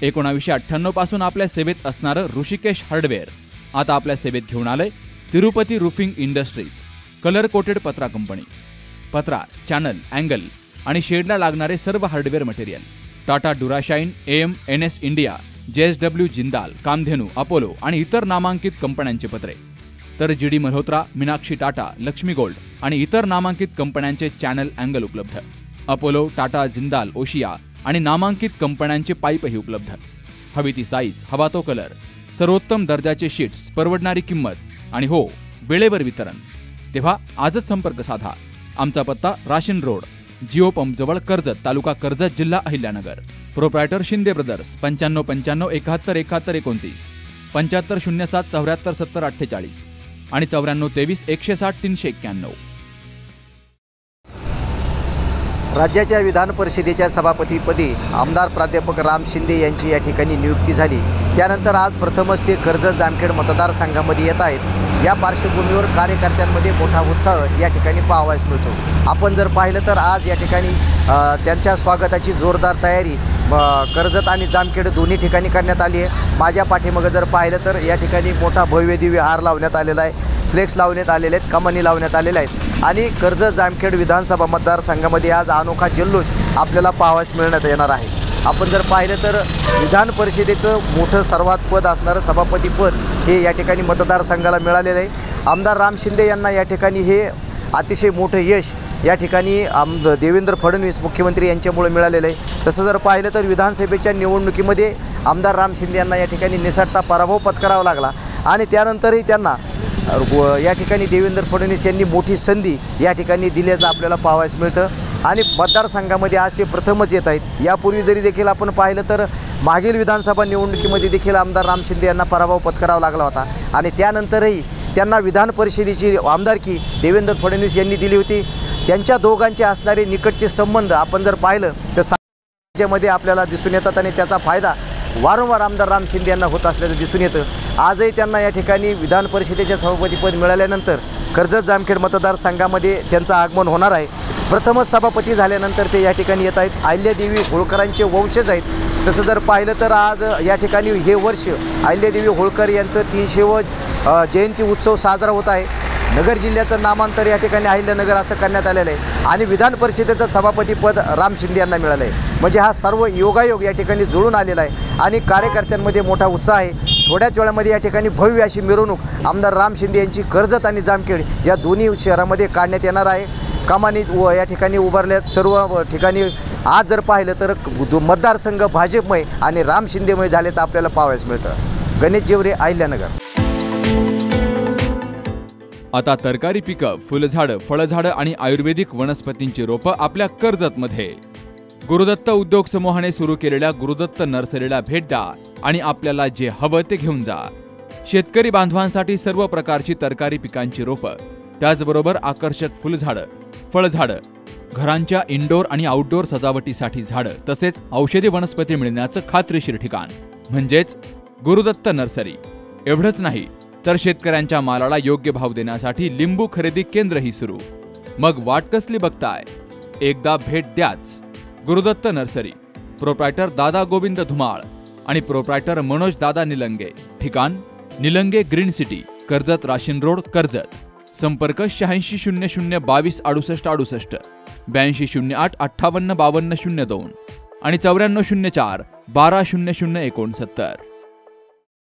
1998 पासून आपल्या सेवेत असणारं ऋषिकेश हार्डवेअर आता आपल्या सेवेत घेऊन आलंय Tirupati roofing industries, colour coated पत्रा कंपनी. पत्रा, चॅनल, अँगल आणि शेडला लागणारे सर्व hardware material. Tata Durashine, AM, NS India, JSW Jindal, Kamdhenu, Apollo आणि इतर नामांकित कंपन्यांचे पत्रे. तर GD मल्होत्रा, मीनाक्षी टाटा, लक्ष्मी गोल्ड आणि इतर नामांकित कंपन्यांचे चॅनल, अँगल उपलब्ध. अपोलो, टाटा, जिंदाल, ओशिया आणि नामांकित कंपन्यांचे पाईपही उपलब्ध. हवी ती साईज, हवा तो कलर, सर्वोत्तम दर्जाचे शीट्स, परवडणारी किंमत आणि हो, वेळेवर वितरण. तेव्हा आजच संपर्क साधा. आमचा पत्ता राशीन रोड, जिओ पंप जवळ, कर्जत, तालुका कर्जत, जिल्हा अहिल्यानगर. Proprietor Shinde brothers. 9595 71 71 29, 7507 74 70 48 आणि 9423 160 391. राज्याच्या विधान परिषदेच्या सभापतीपदी आमदार प्राध्यापक राम शिंदे यांची या ठिकाणी नियुक्ती झाली. त्यानंतर आज प्रथमच ते कर्जत जामखेड मतदारसंघामध्ये येत आहेत. या पार्श्वभूमीवर कार्यकर्त्यांमध्ये मोठा उत्साह या ठिकाणी पाहावयास मिळतो. आपण जर पाहिलं तर आज या ठिकाणी त्यांच्या स्वागताची जोरदार तयारी कर्जत आणि जामखेड दोन्ही ठिकाणी करण्यात आली आहे. माझ्या पाठीमागे जर पाहिलं तर या ठिकाणी मोठा भव्य दिव्य हार लावण्यात आलेला आहे, फ्लेक्स लावण्यात आलेले आहेत, कमानी लावण्यात आलेल्या आहेत आणि कर्जत जामखेड विधानसभा मतदारसंघामध्ये आज अनोखा जल्लोष आपल्याला पाहावयास मिळण्यात येणार आहे. आपण जर पाहिलं तर विधान परिषदेचं मोठं सर्वात पद असणारं सभापतीपद हे या ठिकाणी मतदारसंघाला मिळालेलं आहे. आमदार राम शिंदे यांना या ठिकाणी हे अतिशय मोठं यश या ठिकाणी देवेंद्र फडणवीस मुख्यमंत्री यांच्यामुळे मिळालेलं आहे. तसं जर पाहिलं तर विधानसभेच्या निवडणुकीमध्ये आमदार राम शिंदे यांना या ठिकाणी निसटता पराभव पत्करावा लागला आणि त्यानंतरही त्यांना या ठिकाणी देवेंद्र फडणवीस यांनी मोठी संधी या ठिकाणी दिल्याचं आपल्याला पाहावयास मिळतं आणि मतदारसंघामध्ये आज ते प्रथमच येत आहेत. यापूर्वी जरी देखील आपण पाहिलं तर मागील विधानसभा निवडणुकीमध्ये देखील आमदार राम शिंदे यांना पराभव पत्करावा लागला होता आणि त्यानंतरही त्यांना विधान परिषदेची आमदारकी देवेंद्र फडणवीस यांनी दिली होती. त्यांच्या दोघांचे असणारे निकटचे संबंध आपण जर पाहिलं तर राज्यामध्ये आपल्याला दिसून येतात आणि त्याचा फायदा वारंवार आमदार राम शिंदे यांना होत असल्याचं दिसून येतं. आजही त्यांना या ठिकाणी विधान परिषदेचे सभापतीपद मिळाल्यानंतर कर्जत जामखेड मतदारसंघामध्ये त्यांचं आगमन होणार आहे. प्रथमच सभापती झाल्यानंतर ते या ठिकाणी येत आहेत. अहिल्यादेवी होळकरांचे वंशज आहेत. तसं जर पाहिलं तर आज या ठिकाणी हे वर्ष अहिल्यादेवी होळकर यांचं 300व जयंती उत्सव साजरा होत आहे. नगर जिल्ह्याचं नामांतर या ठिकाणी अहिल्यानगर असं करण्यात आलेलं आहे आणि विधान परिषदेचं सभापतीपद राम शिंदे यांना मिळालं आहे. म्हणजे हा सर्व योगायोग या ठिकाणी जुळून आलेला आहे आणि कार्यकर्त्यांमध्ये मोठा उत्साह आहे. थोड्याच वेळामध्ये या ठिकाणी भव्य अशी मिरवणूक आमदार राम शिंदे यांची कर्जत आणि जामखेड या दोन्ही शहरामध्ये काढण्यात येणार आहे. कमानी या ठिकाणी उभारल्यात सर्व ठिकाणी. आज जर पाहिलं तर मतदारसंघ भाजपमय आणि राम शिंदेमय झाले तर आपल्याला पाहावयास मिळतं. गणेश जेवरे, अहिल्यानगर. आता तरकारी पिकं, फुलझाडं, फळझाडं आणि आयुर्वेदिक वनस्पतींची रोपं आपल्या कर्जतमध्ये. गुरुदत्त उद्योग समूहाने सुरू केलेल्या गुरुदत्त नर्सरीला भेट द्या आणि आपल्याला जे हवं ते घेऊन जा. शेतकरी बांधवांसाठी सर्व प्रकारची तरकारी पिकांची रोपं, त्याचबरोबर आकर्षक फुलझाडं, फळझाडं, घरांच्या इनडोअर आणि आउटडोअर सजावटीसाठी झाडं, तसेच औषधी वनस्पती मिळण्याचं खात्रीशीर ठिकाण म्हणजेच गुरुदत्त नर्सरी. एवढंच नाही तर शेतकऱ्यांच्या मालाला योग्य भाव देण्यासाठी लिंबू खरेदी केंद्रही सुरू. मग वाट कसली बघताय? एकदा भेट द्याच. गुरुदत्त नर्सरी. प्रोप्रायटर दादा गोविंद धुमाळ आणि प्रोप्रायटर मनोज दादा निलंगे. ठिकाण निलंगे ग्रीन सिटी, कर्जत राशीन रोड, कर्जत. संपर्क 8600 22 68 68, 8208 58 52 02 आणि 9404 12 00 69.